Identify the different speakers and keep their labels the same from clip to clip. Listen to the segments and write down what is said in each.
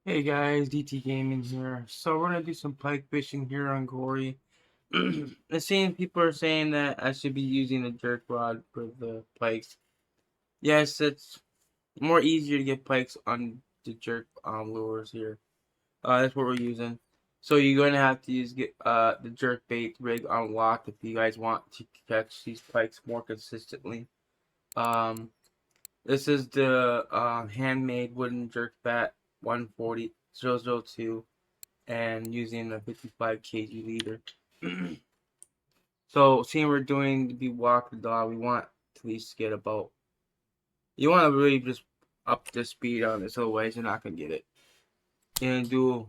Speaker 1: Hey guys, DT Gaming here. So we're gonna do some pike fishing here on Kuori. It seems people are saying that I should be using a jerk rod for the pikes. Yes, it's more easier to get pikes on the jerk lures here. That's what we're using. So you're gonna have to use the jerk bait rig unlocked if you guys want to catch these pikes more consistently. Um, this is the handmade wooden jerk bat 140.002. And using a 55 kg leader. So, seeing we're doing the walk the dog, we want to at least get about. You want to really just up the speed on this, otherwise you're not gonna get it. You're gonna do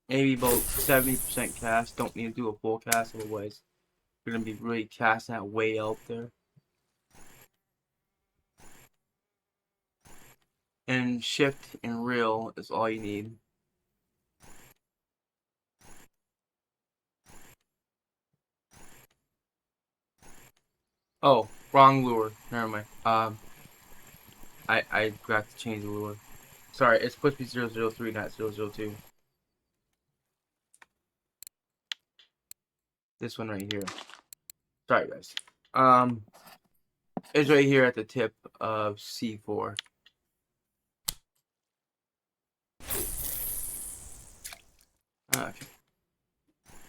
Speaker 1: maybe about 70% cast. Don't need to do a full cast, otherwise you're gonna be really casting that way out there. And shift and reel is all you need. Oh, wrong lure. Never mind. I forgot to change the lure. Sorry, it's supposed to be 003, not 002. This one right here. Sorry, guys. Um, it's right here at the tip of C4. Okay.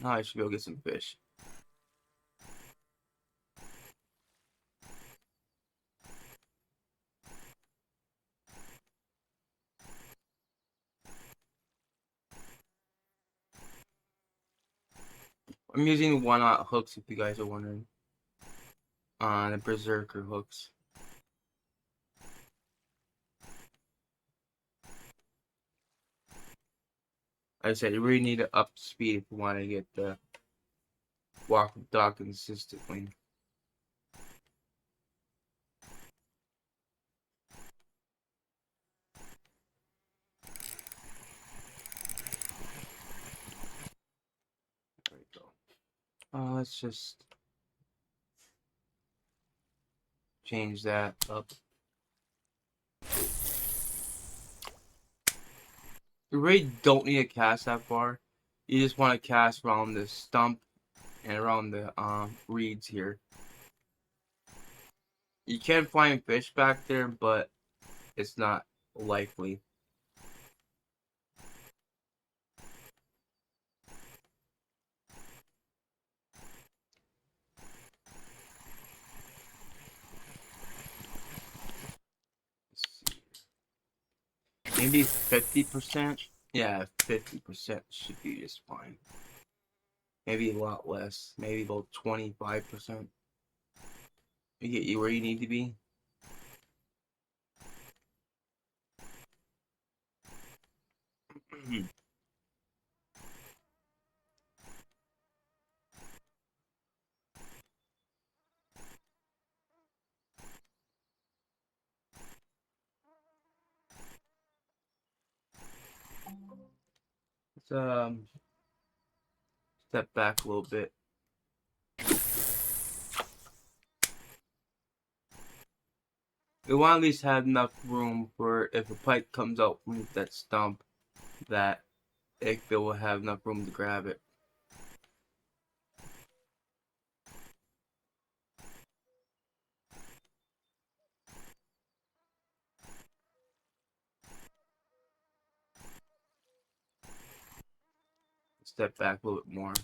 Speaker 1: Now I should go get some fish. I'm using one-aught hooks if you guys are wondering. The Berserker hooks. Like I said, you really need to up speed if you want to get the walk the dog consistently. There we go. Let's just change that up. You really don't need to cast that far. You just want to cast around the stump and around the reeds here. You can find fish back there, but it's not likely. Maybe 50%. Yeah, 50% should be just fine. Maybe a lot less. Maybe about 25%. You get you where you need to be. Let's step back a little bit. We want to at least have enough room for if a pike comes out from that stump that it will have enough room to grab it. Step back a little bit more.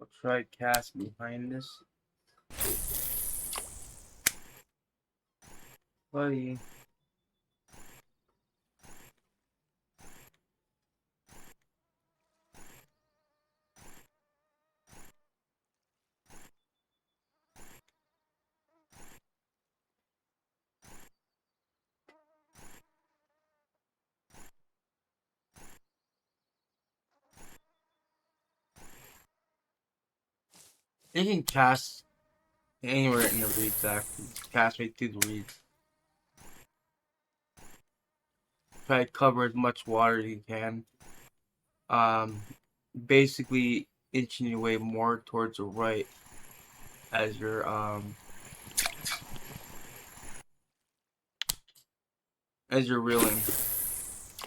Speaker 1: I'll try cast behind this. Buddy. You can cast anywhere in the reeds, actually. Cast right through the reeds. Try to cover as much water as you can. Um, basically inching your way more towards the right as you're reeling.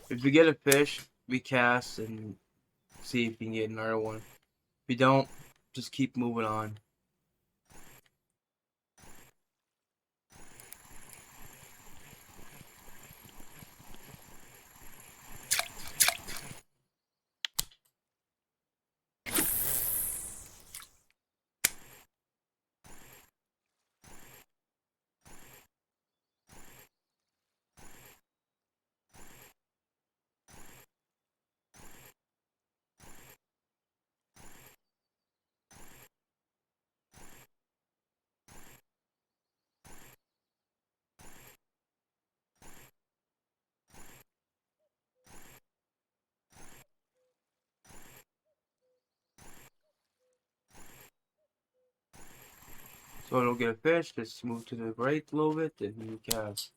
Speaker 1: If you get a fish, we cast and see if you can get another one. If you don't, just keep moving on. So it'll get a fish, just move to the right a little bit, and you cast.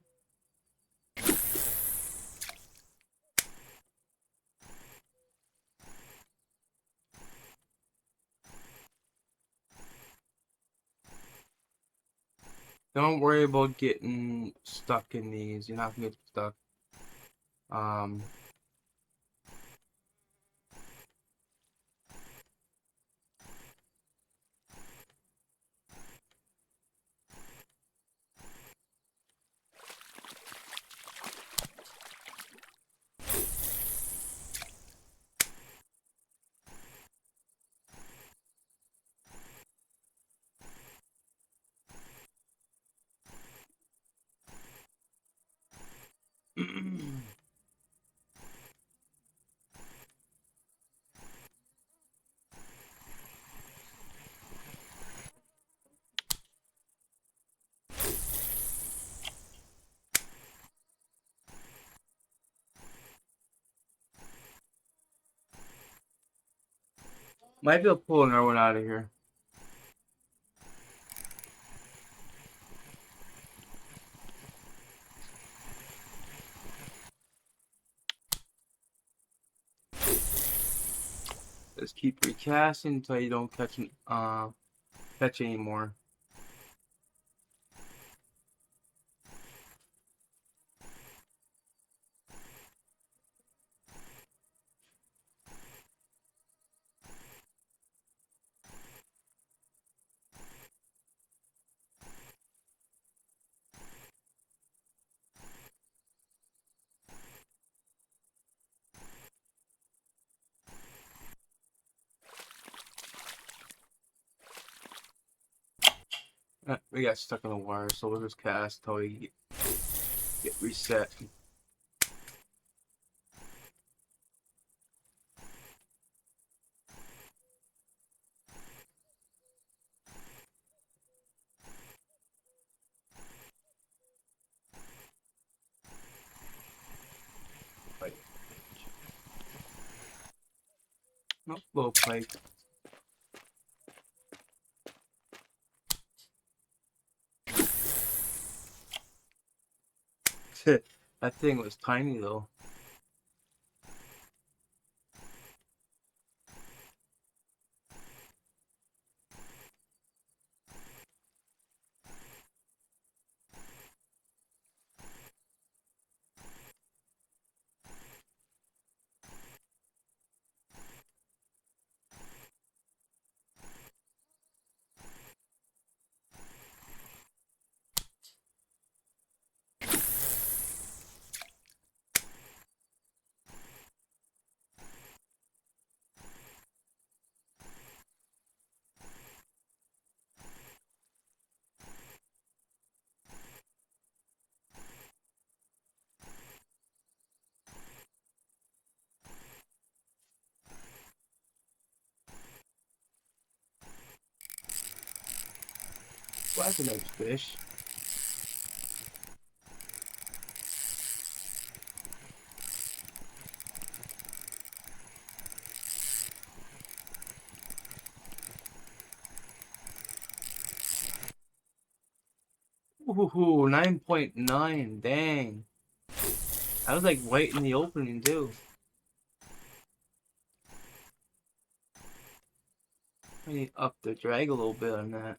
Speaker 1: Don't worry about getting stuck in these. You're not gonna get stuck. Um, might be able to pull another one out of here. Just keep recasting until you don't catch any more. We got stuck in the wire, so we'll just cast until we get reset. Like, nope, little pike. That thing was tiny though. that's a nice fish. Ooh, 9.9. Dang. I was like right in the opening too. I need to up the drag a little bit on that.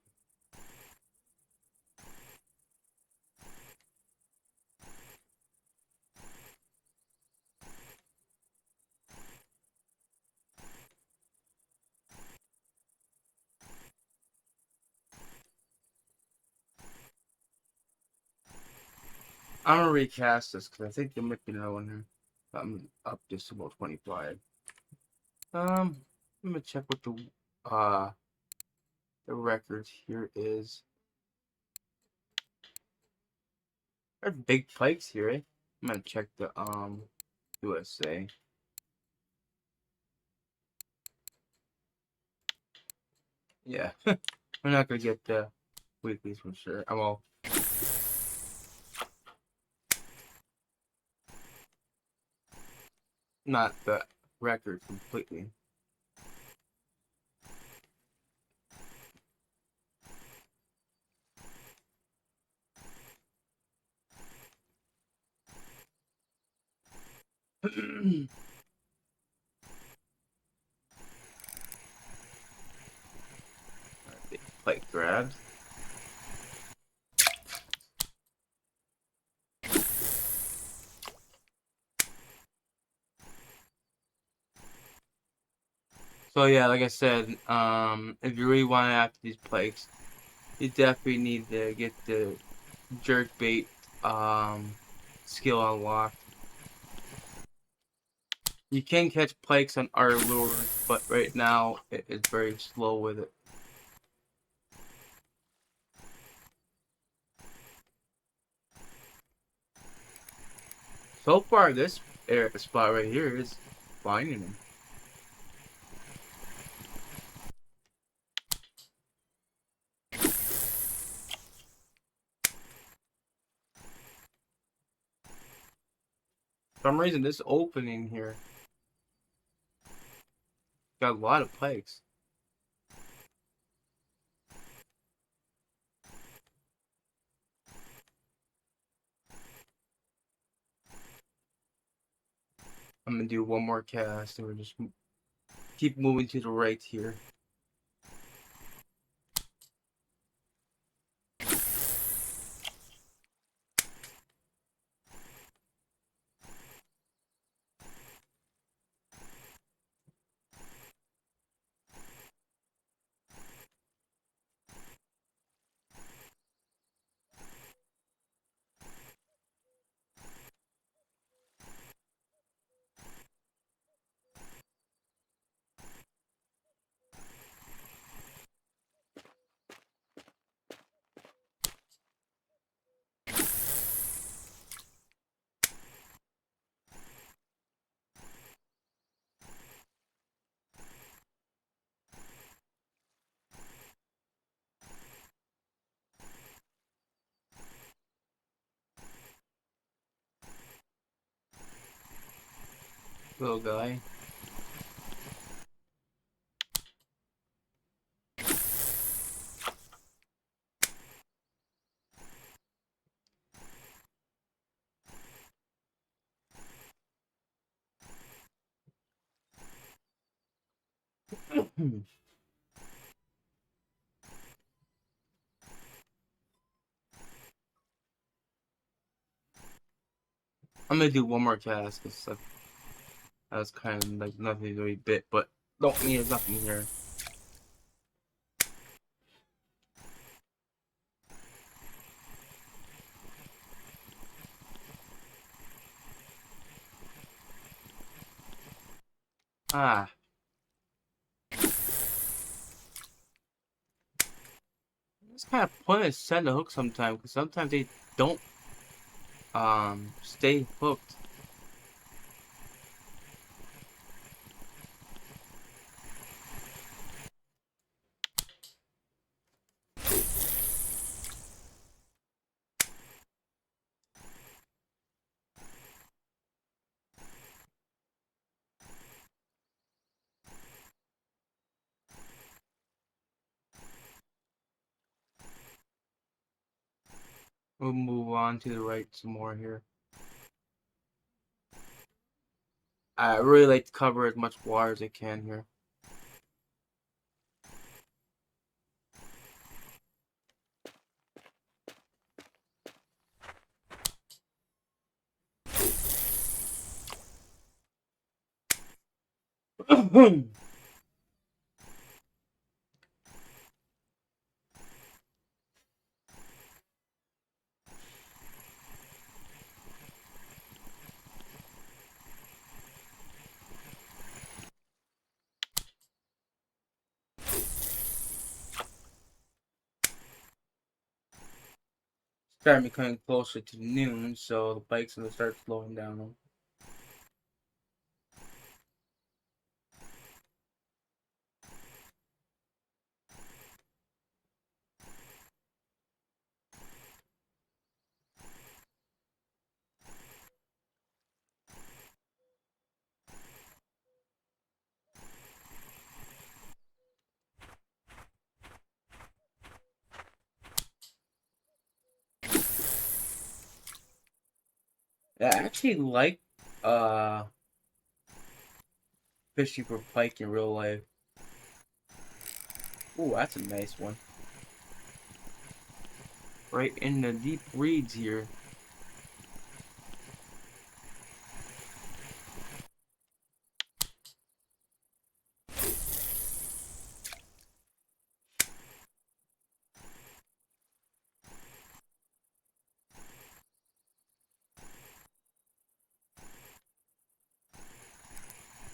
Speaker 1: I'm gonna recast this because I think there might be another one here. I'm up just about 25. I'm gonna check what the record here is. There's big pikes here, eh? I'm gonna check the USA. Yeah, we're not gonna get the weeklies for sure. Well, not the record completely. Big pike grabs. So yeah, like I said, if you really want to after these pikes, you definitely need to get the jerk bait skill unlocked. You can catch pikes on our lures, but right now it's very slow with it. So far, this spot right here is finding them. For some reason, this opening here got a lot of pikes. I'm gonna do one more cast, and we're just keep moving to the right here. Little guy. I'm gonna do one more cast because that was kind of like nothing really bit, but don't need nothing here. Ah. It's kind of pointless setting the hook sometimes because sometimes they don't stay hooked. We'll move on to the right some more here. I really like to cover as much water as I can here. Starting becoming closer to noon, so the bike's gonna start slowing down. I actually like uh fishing for pike in real life. Ooh, that's a nice one. Right in the deep reeds here.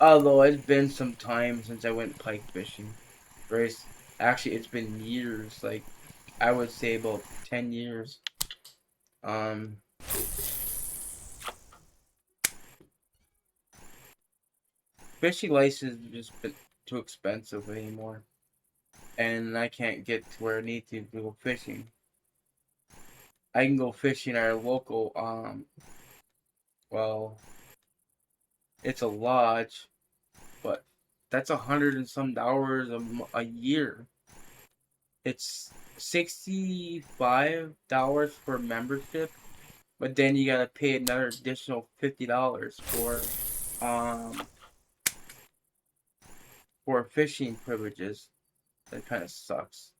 Speaker 1: Although it's been some time since I went pike fishing. Very, actually, it's been years. Like I would say about 10 years. Um, Fishing license is just been too expensive anymore, and I can't get to where I need to go fishing. I can go fishing at a local. Well, it's a lodge, but that's $100 and some a year. It's $65 for membership, but then you gotta pay another additional $50 um for fishing privileges. That kind of sucks.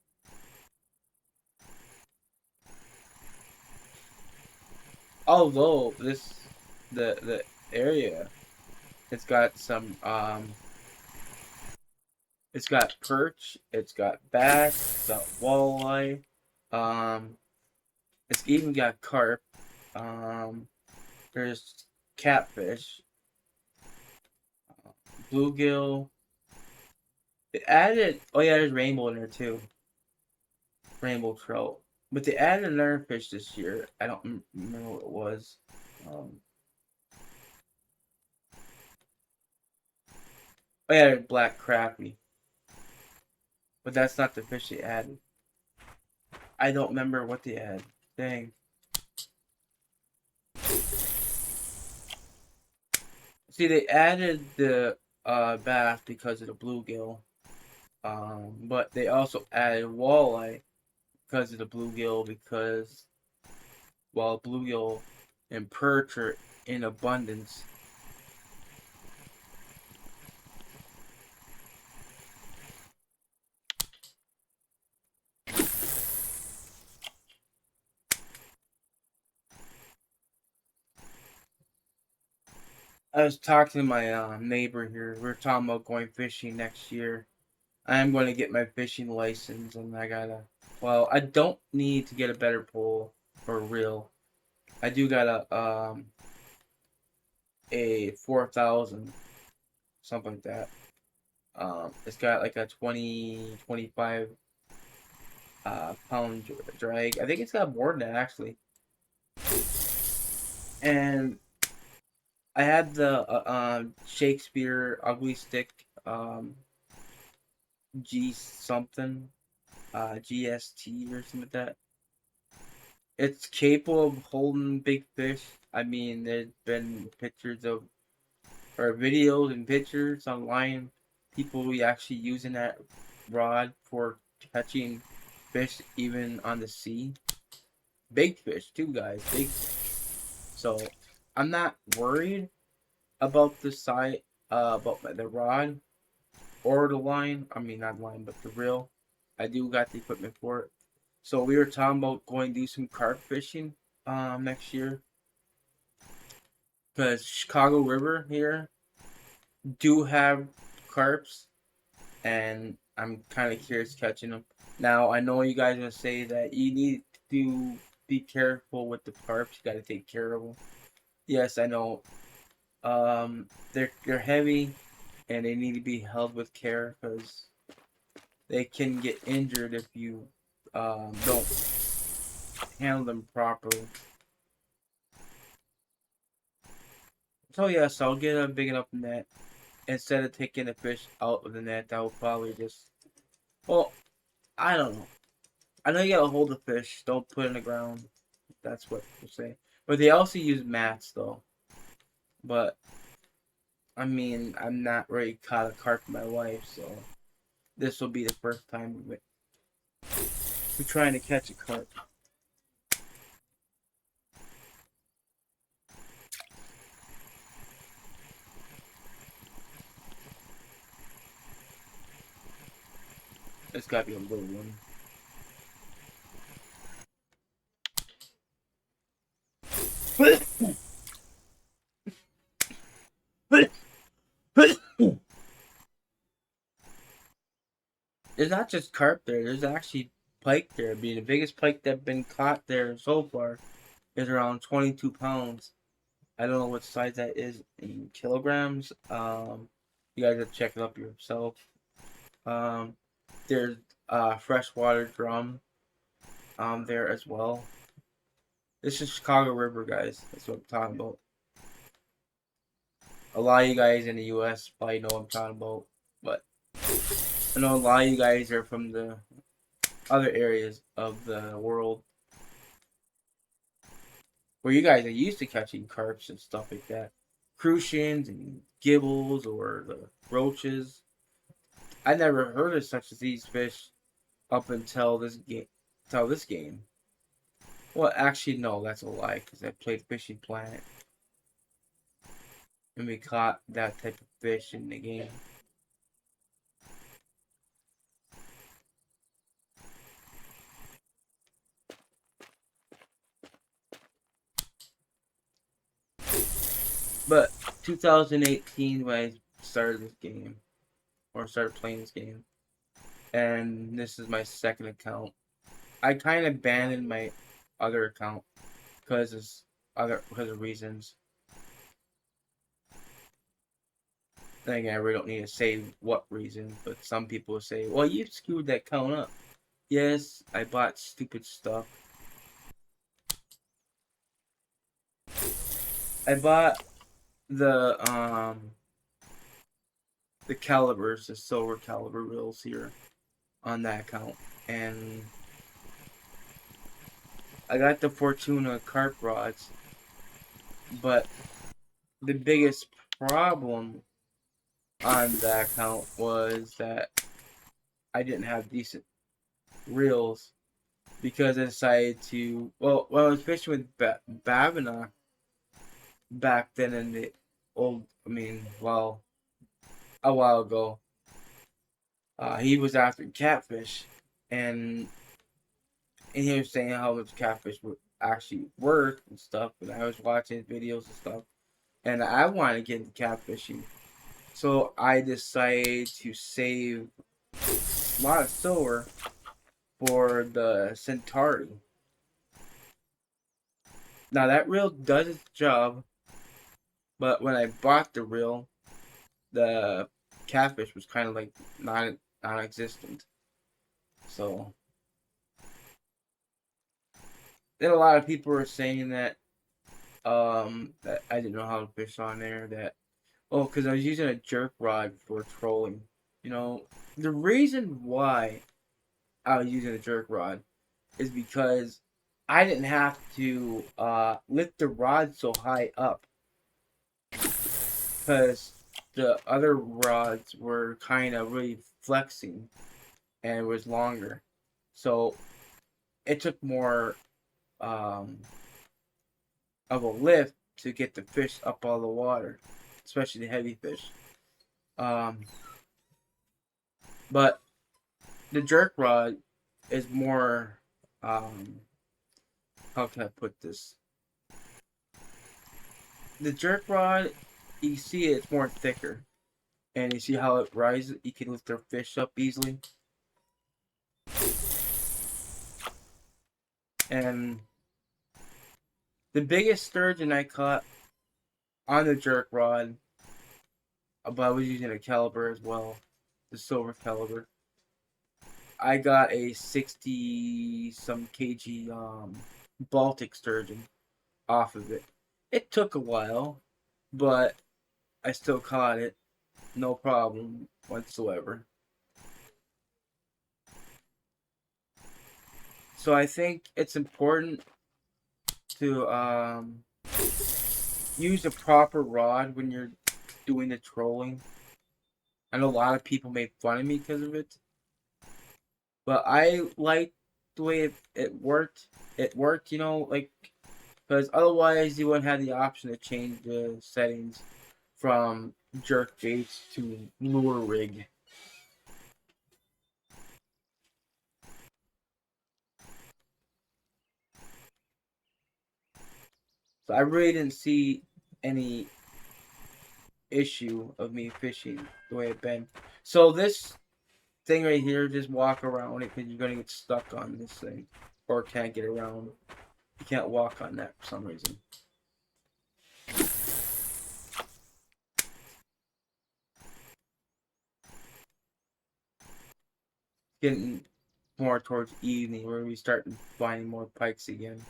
Speaker 1: Although the area, it's got some it's got perch, it's got bass, it's got walleye, um, it's even got carp. Um, there's catfish, bluegill. They added, oh yeah, there's rainbow in there too, rainbow trout. But they added another fish this year. I don't remember what it was. Um, oh yeah, there's black crappie, but that's not the fish they added. I don't remember what they added. Dang. See, they added the bass because of the bluegill. But they also added walleye because of the bluegill because while bluegill and perch are in abundance. I was talking to my neighbor here. We are talking about going fishing next year. I am going to get my fishing license, and I gotta. Well, I don't need to get a better pole or reel. I do got a 4,000 something like that. It's got like a 25 pound drag. I think it's got more than that actually. And I had the Shakespeare Ugly Stick G something GST or something like that. It's capable of holding big fish. I mean, there's been pictures of or videos and pictures online. People actually using that rod for catching fish even on the sea. big fish too, guys. Big fish. So I'm not worried about the side, about the rod or the line. I mean, not line, but the reel. I do got the equipment for it. So we were talking about going to do some carp fishing next year, because Chicago River here do have carps, and I'm kind of curious catching them. Now I know you guys are gonna say that you need to be careful with the carps. You got to take care of them. Yes, I know. They're heavy, and they need to be held with care because they can get injured if you don't handle them properly. So yes, I'll get a big enough net. Instead of taking the fish out of the net, I will probably just, well, I don't know. I know you gotta hold the fish, don't put it in the ground. That's what they say. But they also use mats though. But I mean, I'm not really caught a carp in my life, so this will be the first time we're trying to catch a carp. It's gotta be a little one. There's not just carp there. There's actually pike there. Being the biggest pike that's been caught there so far is around 22 pounds. I don't know what size that is in kilograms. You guys have to check it up yourself. Um, there's freshwater drum there as well. This is Chicago River, guys. That's what I'm talking about. A lot of you guys in the U.S. probably know what I'm talking about, but I know a lot of you guys are from the other areas of the world where you guys are used to catching carps and stuff like that, crucians and gibbles or the roaches. I never heard of such as these fish up until this game. Until this game. Well, actually, no, that's a lie because I played Fishing Planet and we caught that type of fish in the game. But 2018 when I started this game or started playing this game, and this is my second account. I kind of abandoned my other account because of reasons. Then again, I really don't need to say what reason, but some people say, "Well, you screwed that account up." Yes, I bought stupid stuff. I bought the the calibers, the silver caliber reels here on that account, and I got the Fortuna carp rods, but the biggest problem on that account was that I didn't have decent reels because I decided to. Well, when I was fishing with Babina back then in the old, I mean, well, a while ago, he was after catfish, and and he was saying how much catfish would actually work and stuff. And I was watching videos and stuff, and I wanted to get into catfishing, so I decided to save a lot of silver for the Centauri. Now that reel does its job, but when I bought the reel, the catfish was kind of like non-existent. So then a lot of people were saying that I didn't know how to fish on there. That, oh, because I was using a jerk rod for trolling. You know, the reason why I was using a jerk rod is because I didn't have to lift the rod so high up because the other rods were kind of really flexing and it was longer. So it took more um, of a lift to get the fish up out of the water, especially the heavy fish. Um, but the jerk rod is more, um, how can I put this? The jerk rod, you see it's more thicker, and you see how it rises. You can lift their fish up easily, and the biggest sturgeon I caught on the jerk rod, but I was using a caliber as well, the silver caliber. I got a 60 some kg Baltic sturgeon off of it. It took a while, but I still caught it, no problem whatsoever. So I think it's important to use a proper rod when you're doing the trolling. I know a lot of people make fun of me because of it, but I like the way it worked. It worked, like, because otherwise you wouldn't have the option to change the settings from jerk baits to lure rig. So I really didn't see any issue of me fishing the way it been. So this thing right here, just walk around it because you're gonna get stuck on this thing, or can't get around. You can't walk on that for some reason. Getting more towards evening where we start finding more pikes again.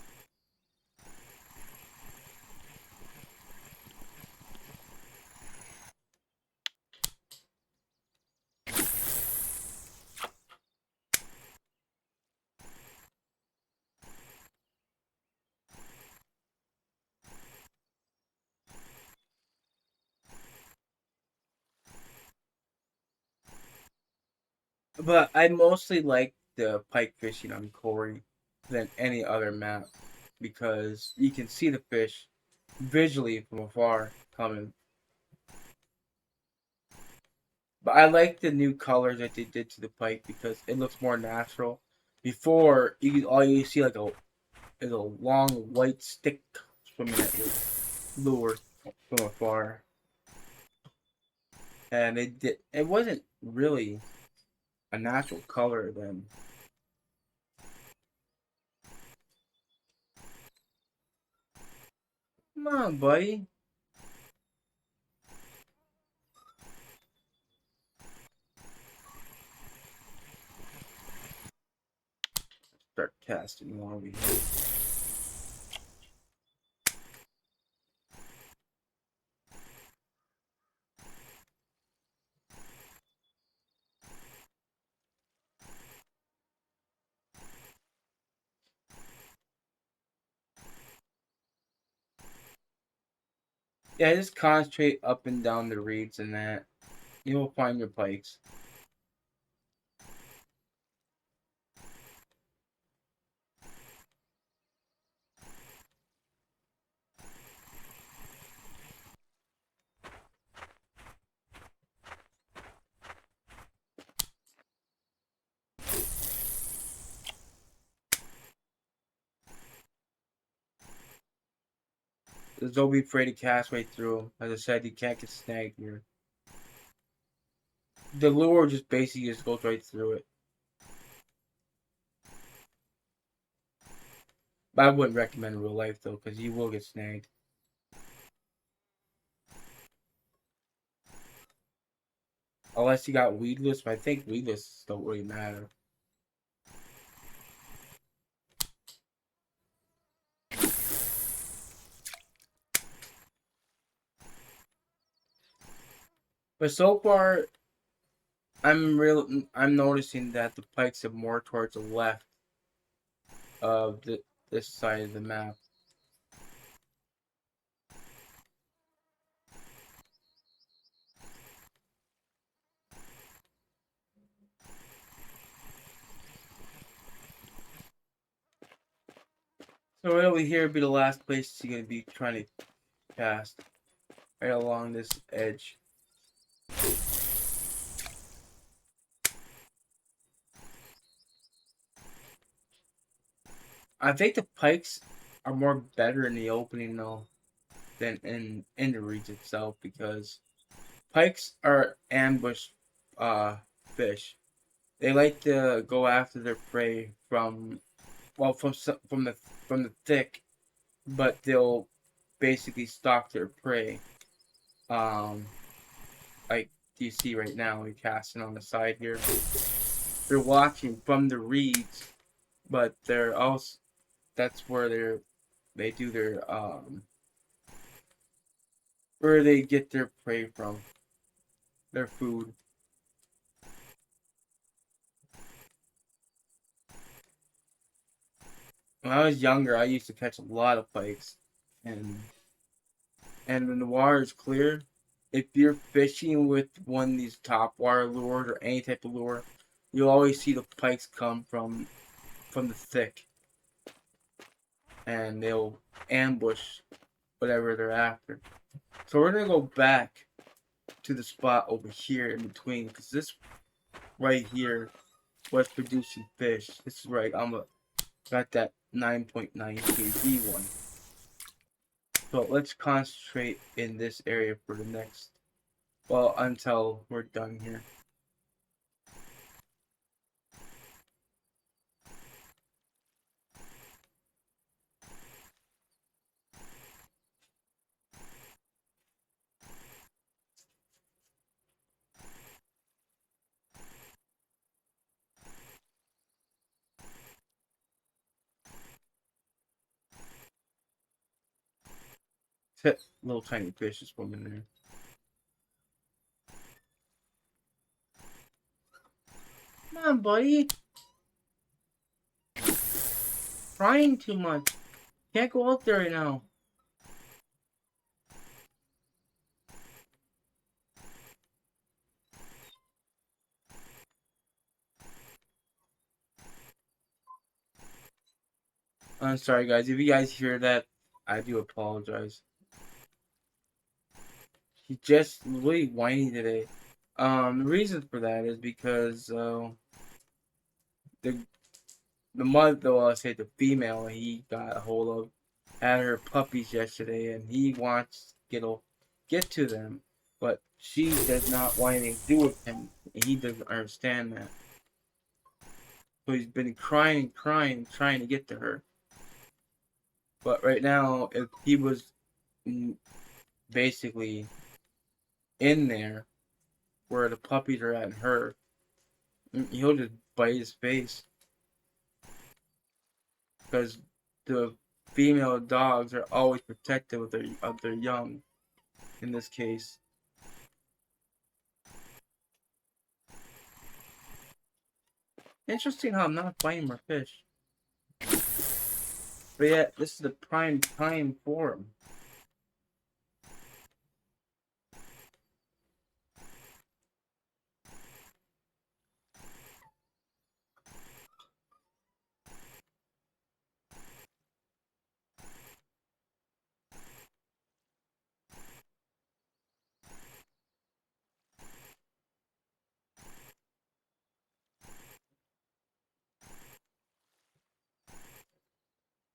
Speaker 1: But I mostly like the pike fishing on Kuori than any other map because you can see the fish visually from afar coming. But I like the new colors that they did to the pike because it looks more natural. Before, all you see like is a long white stick swimming at your lure from afar, and it wasn't really a natural color then. Come on, buddy. Start casting more over here. Yeah, just concentrate up and down the reeds and that. You will find your pikes. Just don't be afraid to cast right through them. As I said, you can't get snagged here. The lure just basically just goes right through it. But I wouldn't recommend in real life though, because you will get snagged. Unless you got weedless, but I think weedless don't really matter. But so far, I'm noticing that the pikes are more towards the left of this side of the map. So right over here would be the last place you're gonna be trying to cast. Right along this edge. I think the pikes are more better in the opening though than in the reeds itself, because pikes are ambush fish. They like to go after their prey from, well, from the thick, but they'll basically stalk their prey. Um, like you see right now, we're casting on the side here. They're watching from the reeds, but they're also, that's where they do their where they get their prey from, their food. When I was younger, I used to catch a lot of pikes, and when the water is clear, if you're fishing with one of these top water lures or any type of lure, you'll always see the pikes come from the thick, and they'll ambush whatever they're after. So we're gonna go back to the spot over here in between, because this right here was producing fish. This is right. Got that 9.9 kg one. So let's concentrate in this area for the next, well, until we're done here. Little tiny fish is swimming there. Come on, buddy. Crying too much. Can't go out there right now. I'm sorry, guys. If you guys hear that, I do apologize. He's just really whiny today. The reason for that is because the mother, well, I say the female he got a hold of, had her puppies yesterday, and he wants to get to them, but she does not want anything to do with him, and he doesn't understand that. So he's been crying, crying, trying to get to her. But right now, if he was basically in there where the puppies are at and her, he'll just bite his face, because the female dogs are always protective of their young. In this case, interesting how I'm not finding more fish. But yeah, this is the prime time for them.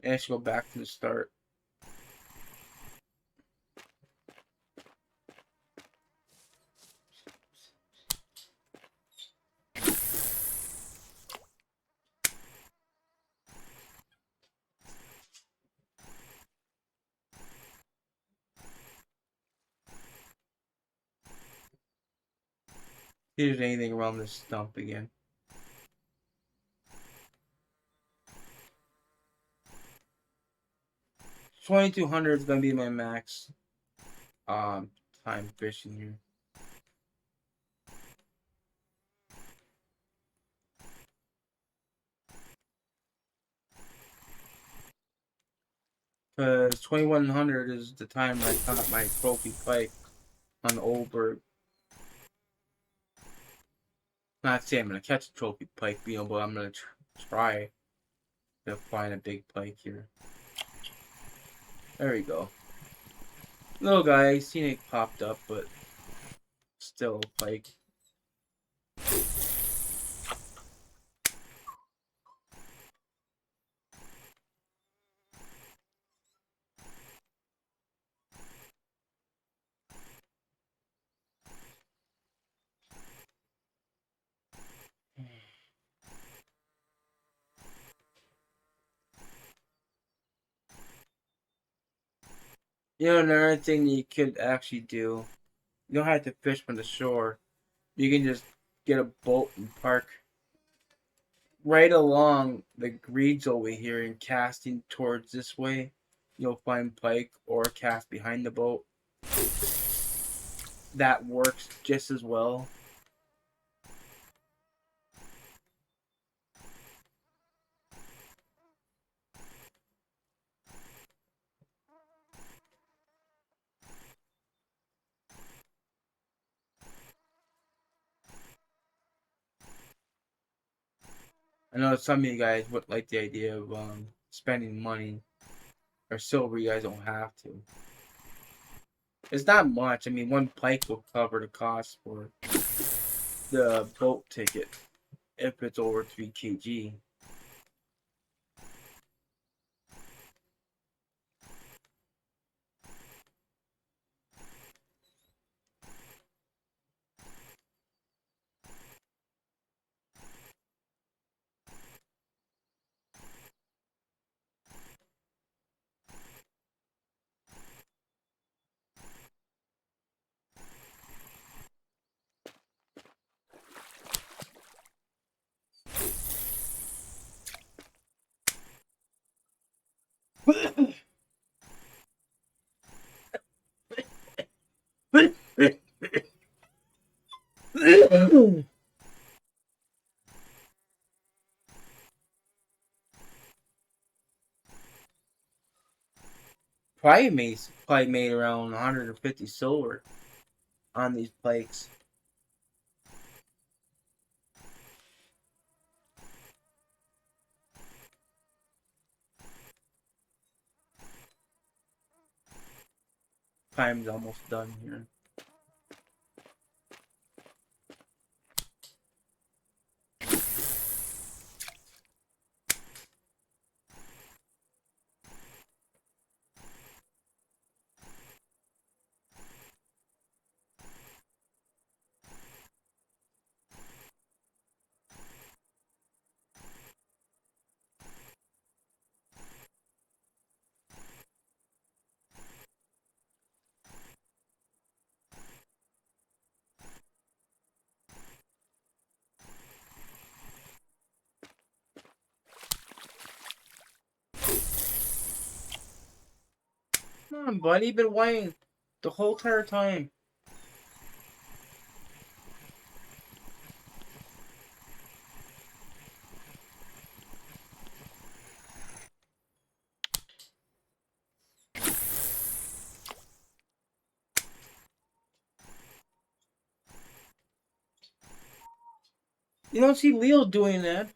Speaker 1: And I should go back to the start. See if there's anything around this stump again. 2200 is gonna be my max time fishing here. Because 2100 is the time I caught my trophy pike on the old bird. Not saying I'm gonna catch a trophy pike, but I'm gonna try to find a big pike here. There we go. Little guy, seen it popped up, but still Pike. You know, another thing you could actually do, you don't have to fish from the shore. You can just get a boat and park right along the reeds over here and casting towards this way. You'll find pike or cast behind the boat. That works just as well. I know some of you guys would like the idea of spending money or silver. You guys don't have to. It's not much. I mean, one pike will cover the cost for the boat ticket if it's over 3 kg. Probably made around 150 silver on these pikes. Time's almost done here. Come on, buddy, been waiting the whole entire time. You don't see Leo doing that.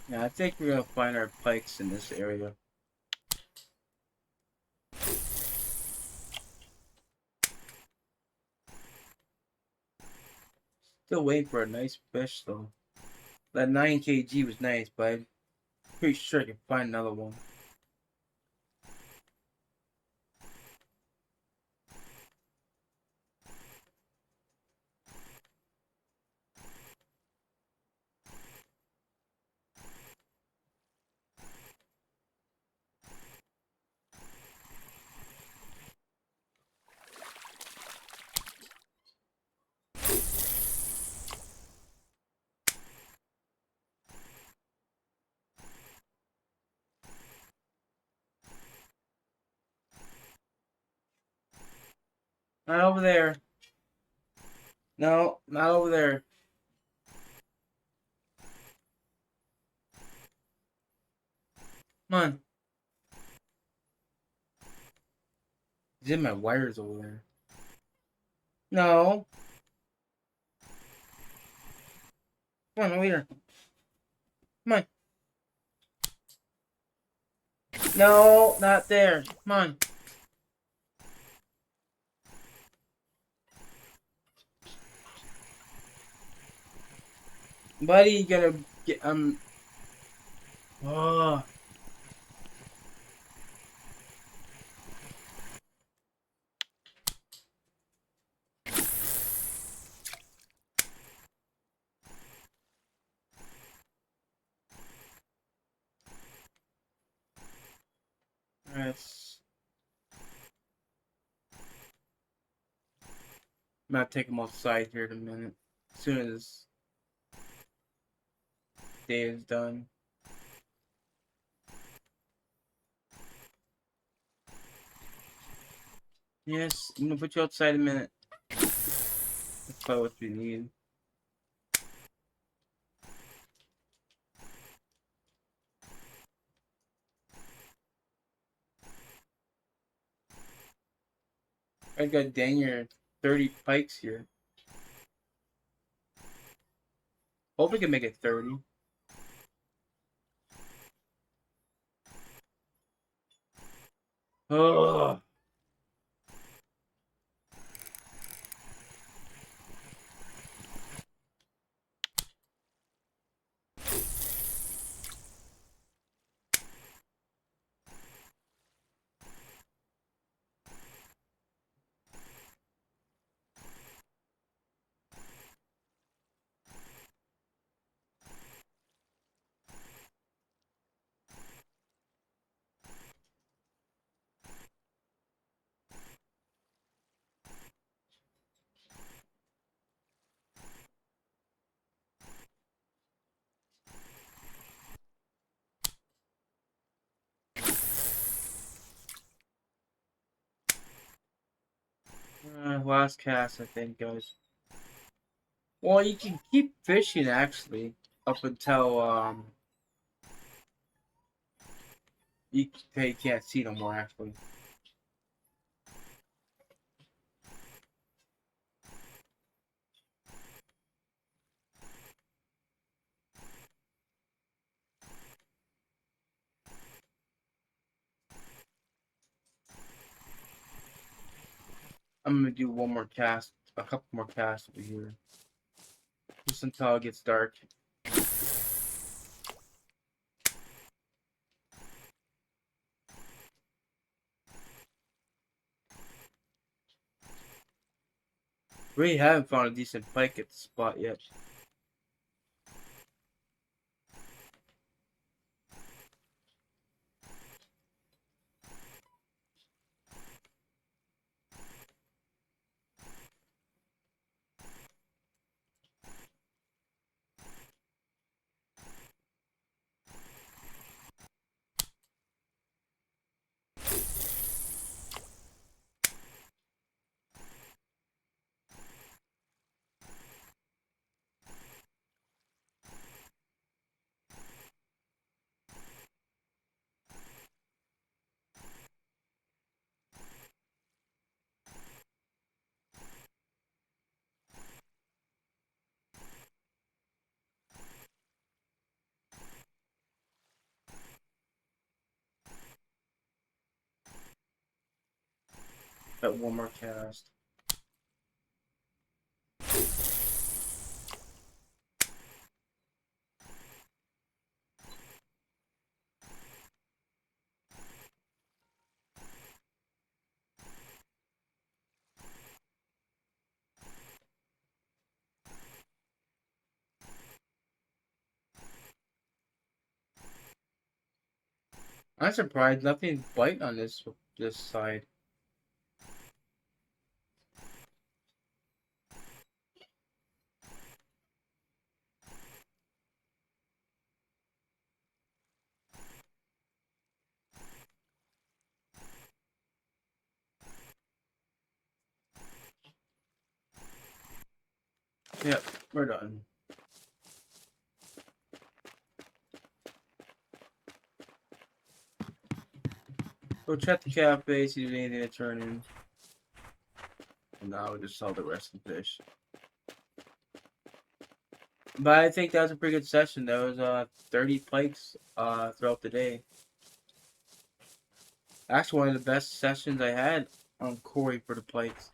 Speaker 1: Yeah, I think we're gonna find our pikes in this area. Still waiting for a nice fish though. That 9 kg was nice, but I'm pretty sure I can find another one. Not over there. No, not over there. Come on. He's in my wires over there. No. Come on, over here. Come on. No, not there. Come on. Buddy, you gotta get, oh. Yes. I'm gonna take him outside here in a minute. As soon as day is done. Yes, I'm gonna put you outside in a minute. That's probably what we need. I got dang near 30 pikes here. Hope we can make it 30. Oh. Last cast, I think, guys. Well, you can keep fishing actually up until you can't see no more actually. I'm gonna do one more cast, a couple more casts over here, just until it gets dark. We haven't found a decent pike at the spot yet. Got one more cast. I'm surprised nothing's biting on this side. Yep, we're done. Go check the cafe, see if there's anything to turn in. And now we just sell the rest of the fish. But I think that was a pretty good session. There was 30 pikes throughout the day. Actually, one of the best sessions I had on Kuori for the pikes.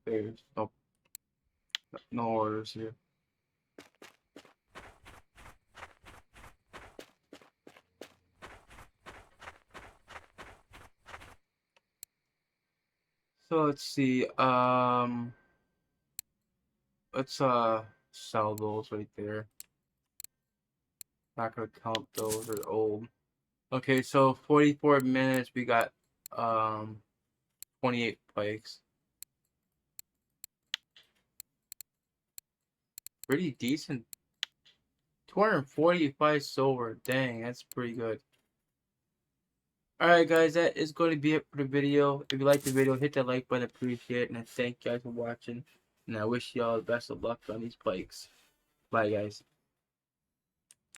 Speaker 1: There's no orders here. So let's see. Let's sell those right there. Not gonna count those, they're old. Okay, so 44 minutes. We got 28 pikes. Pretty decent. 245 silver. Dang, that's pretty good. Alright guys, that is going to be it for the video. If you like the video, hit that like button, appreciate it, and I thank you guys for watching. And I wish you all the best of luck on these pikes. Bye guys.